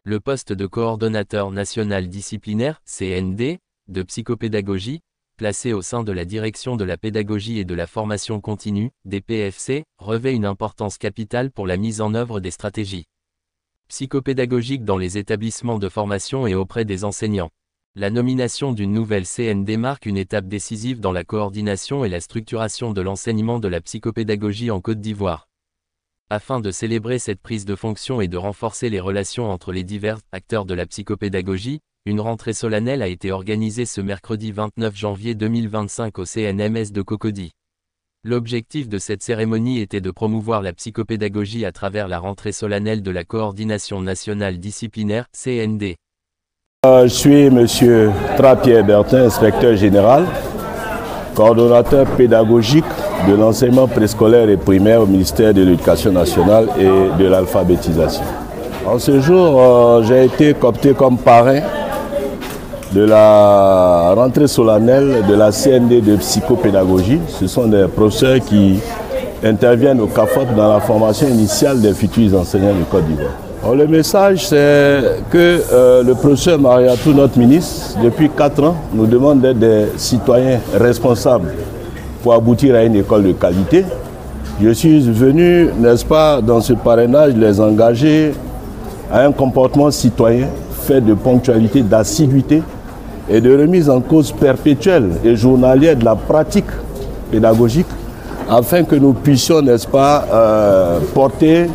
Le poste de coordonnateur national disciplinaire, CND, de psychopédagogie, placé au sein de la Direction de la pédagogie et de la formation continue, DPFC, revêt une importance capitale pour la mise en œuvre des stratégies psychopédagogiques dans les établissements de formation et auprès des enseignants. La nomination d'une nouvelle CND marque une étape décisive dans la coordination et la structuration de l'enseignement de la psychopédagogie en Côte d'Ivoire. Afin de célébrer cette prise de fonction et de renforcer les relations entre les divers acteurs de la psychopédagogie, une rentrée solennelle a été organisée ce mercredi 29 janvier 2025 au CNMS de Cocody. L'objectif de cette cérémonie était de promouvoir la psychopédagogie à travers la rentrée solennelle de la Coordination nationale disciplinaire, CND. Je suis M. Trapierre Bertin, inspecteur général, coordonnateur pédagogique de l'enseignement préscolaire et primaire au ministère de l'Éducation nationale et de l'alphabétisation. En ce jour, j'ai été coopté comme parrain de la rentrée solennelle de la CND de psychopédagogie. Ce sont des professeurs qui interviennent au CAFOP dans la formation initiale des futurs enseignants de Côte d'Ivoire. Le message, c'est que le professeur Mariatou, notre ministre, depuis 4 ans, nous demande d'être des citoyens responsables pour aboutir à une école de qualité. Je suis venu, n'est-ce pas, dans ce parrainage, les engager à un comportement citoyen fait de ponctualité, d'assiduité et de remise en cause perpétuelle et journalière de la pratique pédagogique afin que nous puissions, n'est-ce pas, porter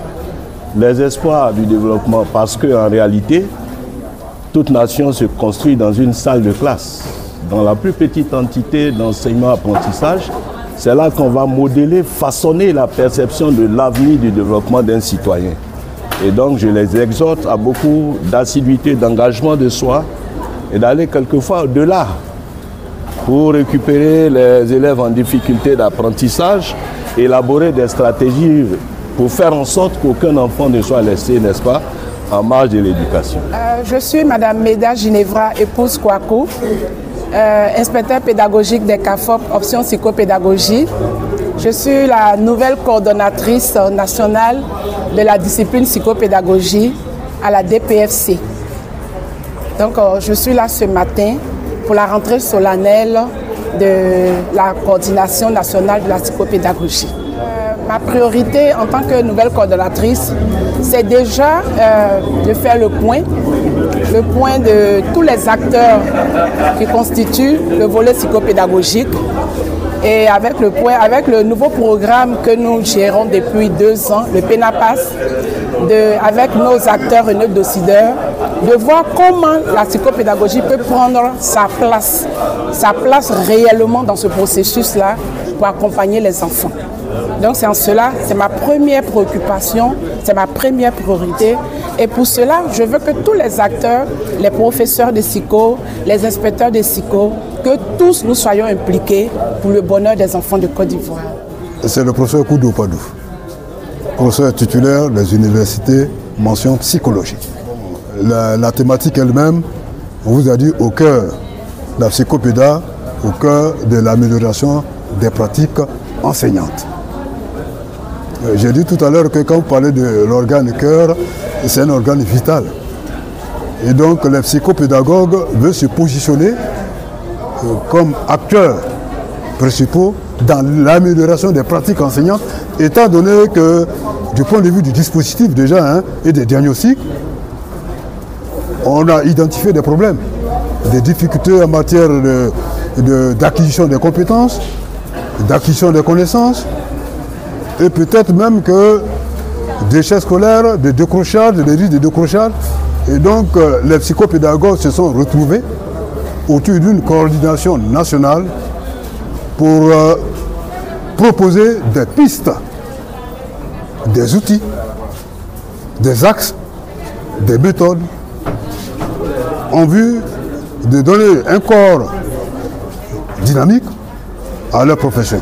les espoirs du développement, parce qu'en réalité, toute nation se construit dans une salle de classe. Dans la plus petite entité d'enseignement-apprentissage, c'est là qu'on va modeler, façonner la perception de l'avenir du développement d'un citoyen. Et donc je les exhorte à beaucoup d'assiduité, d'engagement de soi et d'aller quelquefois au-delà pour récupérer les élèves en difficulté d'apprentissage, élaborer des stratégies pour faire en sorte qu'aucun enfant ne soit laissé, n'est-ce pas, en marge de l'éducation. Je suis Madame Meda Ginevra, épouse Kouakou, inspecteur pédagogique des CAFOP, option psychopédagogie. Je suis la nouvelle coordonnatrice nationale de la discipline psychopédagogie à la DPFC. Donc je suis là ce matin pour la rentrée solennelle de la coordination nationale de la psychopédagogie. Ma priorité en tant que nouvelle coordonnatrice, c'est déjà de faire le point de tous les acteurs qui constituent le volet psychopédagogique et avec le nouveau programme que nous gérons depuis 2 ans, le PENAPAS, avec nos acteurs et nos décideurs, de voir comment la psychopédagogie peut prendre sa place réellement dans ce processus-là pour accompagner les enfants. Donc c'est en cela, c'est ma première préoccupation, c'est ma première priorité. Et pour cela, je veux que tous les acteurs, les professeurs de psycho, les inspecteurs de psycho, que tous nous soyons impliqués pour le bonheur des enfants de Côte d'Ivoire. C'est le professeur Koudou Padou, professeur titulaire des universités, mention psychologie. La thématique elle-même, on vous a dit au cœur de la psychopéda, au cœur de l'amélioration des pratiques enseignantes. J'ai dit tout à l'heure que quand vous parlez de l'organe cœur, c'est un organe vital. Et donc les psychopédagogues veulent se positionner comme acteurs principaux dans l'amélioration des pratiques enseignantes, étant donné que du point de vue du dispositif déjà et des diagnostics, on a identifié des problèmes, des difficultés en matière d'acquisition des compétences, d'acquisition des connaissances, et peut-être même que d'échecs scolaires, de décrochage, des risques de décrochage. Et donc les psychopédagogues se sont retrouvés autour d'une coordination nationale pour proposer des pistes, des outils, des axes, des méthodes en vue de donner un corps dynamique à leur profession.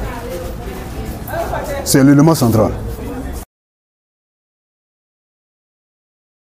C'est l'élément central.